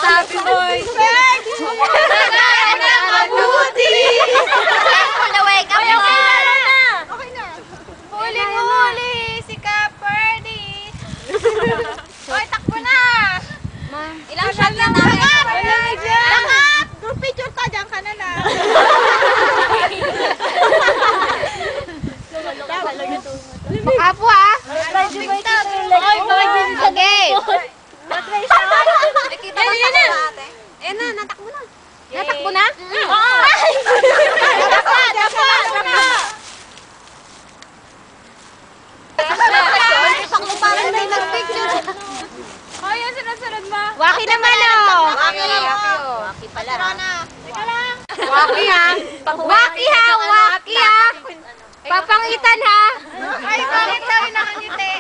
sabi mo eh. Mabuti! Wake up mo! Okay na. Huli-huli si Kaperdi. Hoy, takbo na! Ilang shot na namin? Lakat! Group picture ka, dyan ka na na. Apo ha? Okay. Nakita mo sa ate. Eh na, natakbo na. Natakbo na? Parang may nag-picture. Oh, yan sunod-sunod mo. Waki naman oh. Waki pala. Teka lang. Waki ha. Waki ha, waki ha. Papangitan ha. Ay, bakit tayo nakangiti?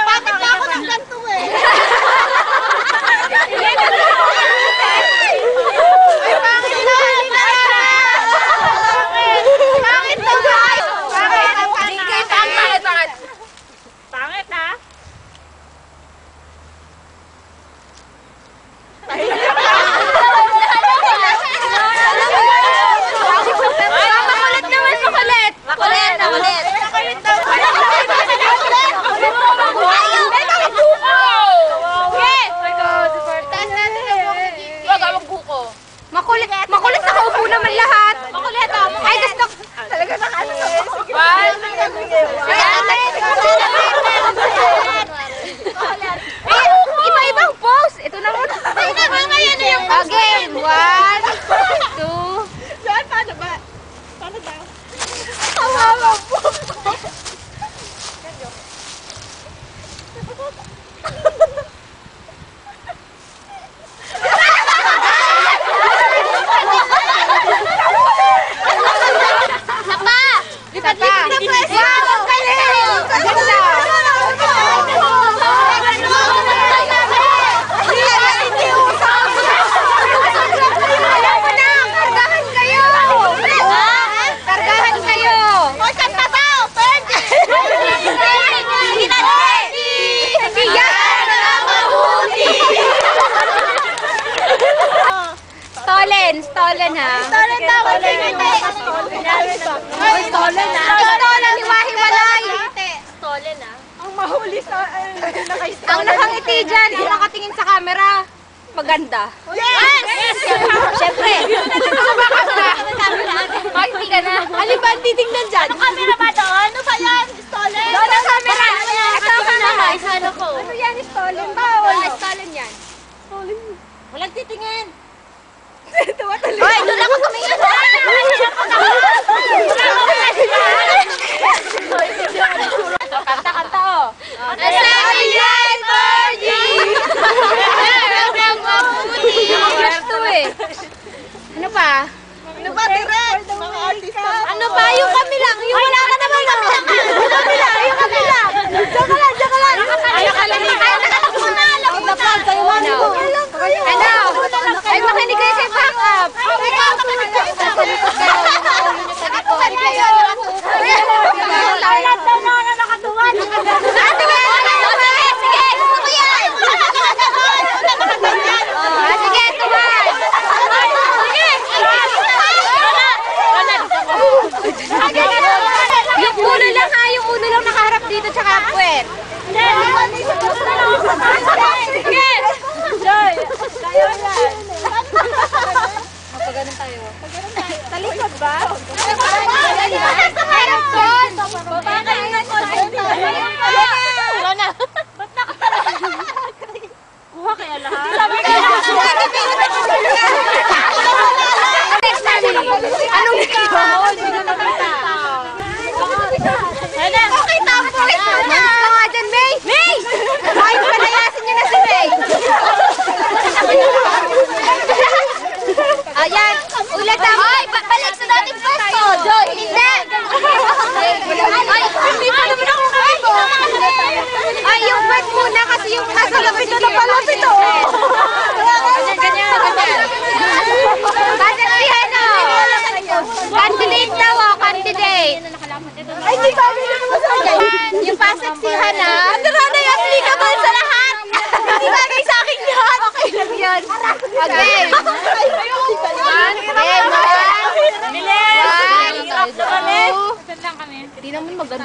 Bakit ba ako ng ganito eh? Ay, bakit na? Bakit na? Pangit ha? Makulit naman, makulit. Makulit. Makulit, makulit nakaupo naman lahat. Makulit oh. Ay, gusto. Talaga nakano. Iba-ibang pose. Ito na muna. Okay, 1, 2. Saan? Paano ba? Paano daw? Kawawa po. Stolen ha. Stolen daw. Oy, stolen ha. Stolen ni Wahiwalay. Stolen ah. Ang mahuli sa Ang nakangiti dyan, ang nakatingin sa camera. Maganda. Yes! Siyempre. Ay, hindi ka na. Ano ba ang titignan dyan? Ano camera ba doon? Ano ba yan? Stolen? Doon ang camera. Ito ang camera. Ano ko? Ano yan? Stolen ba? Wala, stolen yan. Walang titingin. Hoy, doon ako tumingin. Kanta-kanta oh. Sabi yan, Fergie! Ang gusto eh. Ano pa? Ano ba, direct? Mga artista. Ano ba? Yung kami lang. Yung wala ka naman lang. Yung kami lang. Yung kami lang. Diyan ka lang. Diyan ka lang. Ayaw ka lang. Alam mo na. Ano? Ay, makinig kayo kay backup. Ikaw, makinig kayo. Sa likod kayo. Yung mga ulo nyo sa likod. Lahat na nakatuwan. Sige, gusto ko yan. Sige, tuwan. Sige. Yung ulo lang ha. Yung ulo lang nakaharap dito tsaka puwet.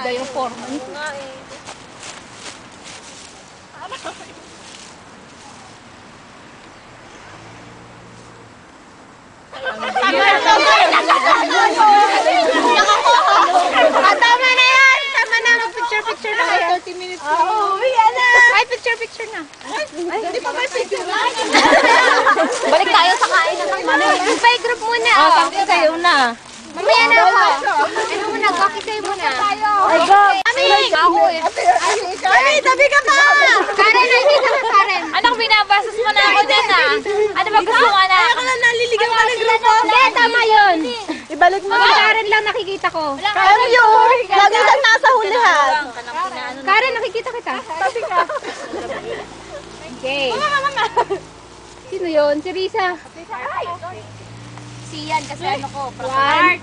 Ganda yung forma. Tama na yan! Tama na, mag-picture-picture na kayo. 30 minutes. Oo, yan na! Ay, picture na. Hindi pa may picture na. Balik tayo sa kain ng manay. Goodbye group muna. Kami kayo na. Mamaya na ako. Ano muna, coffee kayo muna. Ay, go. Kami! Ako eh. Kami, tabi ka pa! Karen, nakikita ka Karen. Anong binabasas mo na ako dyan Ano ba gusto mo anak? Kaya ka lang naliligaw ka ng grupo. Hindi, tama yun. Ibalik mo na. Karen lang nakikita ko. Karen yun! Lagi kang nasa hulihan. Karen, nakikita kita. Tabi ka. Okay. Sino yun? Si Risa. Si Yan, kasi ano ko. One.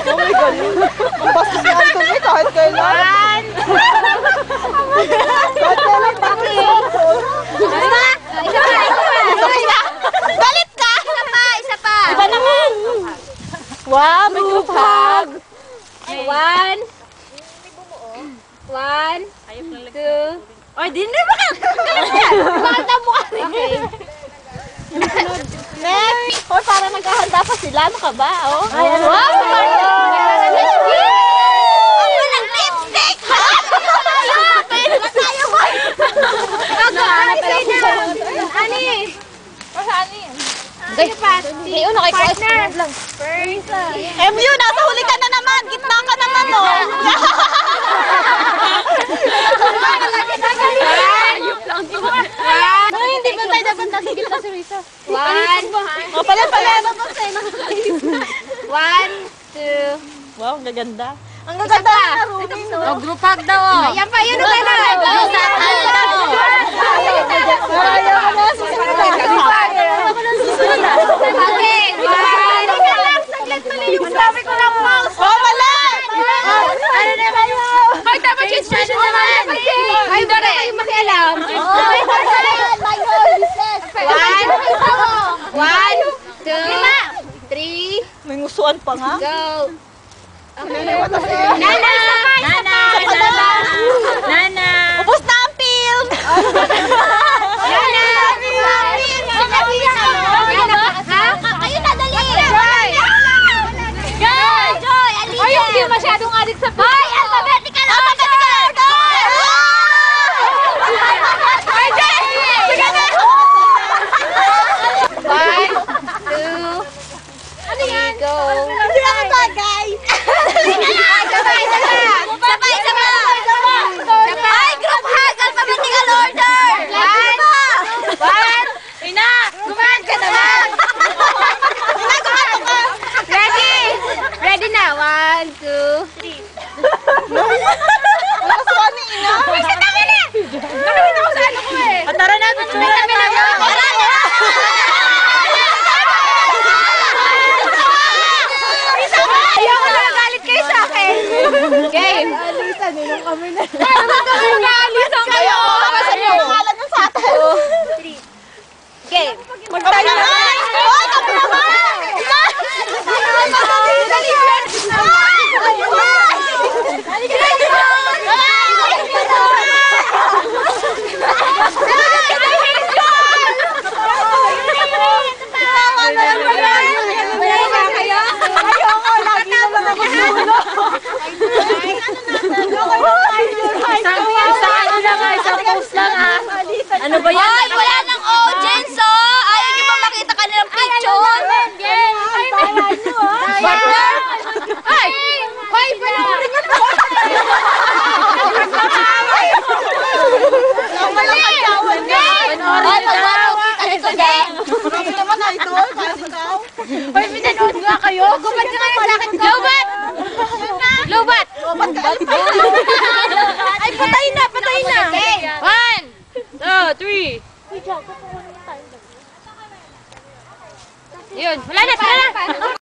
Oh my God. Ang bastos ni Anthony kahit kailan. Kahit kailan bakit? Isa pa. Galit ka? Isa pa. Iba naman. Wow, may group hug. One. One. Two. Ay, di na ba? Bakit ang mukha rin? Next! Hoy, parang naghahanda pa sila. Ano ka ba? Oh. Wow! Ang walang lipstick! Tayo mo! Ani? Kayo pa. May uno kay partner. MU, nasa huli ka na naman. Gitna ka naman, no? Hindi ba tayo dapat nakikita si Risa? One. O, pala. One. Two. Wow, ang gaganda. Ang gaganda na rooming, no? Group hug daw. Yan pa, yun na tayo. Ayaw ko na. Susunod na. Ako na susunod na. Okay. One. Sabi ko lang mouse. Oh, pala! Ano na kayo? Hoy, dapat yung stretch naman. Ay, doon na kayo makialam. One, two, three, May ngusuan pa nga. go. Nana! Nana! Ubus na ang film! Nana! Kayo na, dali! Joy! Ay, hindi masyadong adik sa Hoy, alphabetical! Ay, Joy! One, two, Ano yan? go. Hindi ako bagay! Sabay! Ay, group hug! Alphabetical order! One! Ina! Kumain ka naman! Ready? Ready na? One, two, three. Ang kasuan ni Ina! Nakita ko sa ano ko eh. Tara na, picture na tayo! Ayoko na, galit kayo sa akin. Game. Alisan, ninong kami na. Naman kami nag-aalisan kayo. Saan yung pangalan ng sa atin? Game. Magtayo na! Hoy, kami naman! Ayoko, lagi naman ako sulo. Isang post lang ha. Ano ba yan? Hoy, wala nang audience, oh! Ayaw niyo ba makita kanilang picture? Partner? Ay! Hoy, pwede mo rin yun. Ang walang kagyawan niya. Hoy, pagbago kita dito, Deng. Marami naman, idol. Parang ikaw. Hoy, pinanood nga kayo. Gubat ka nga sa akin. Lobat! Lobat! Ba't ka?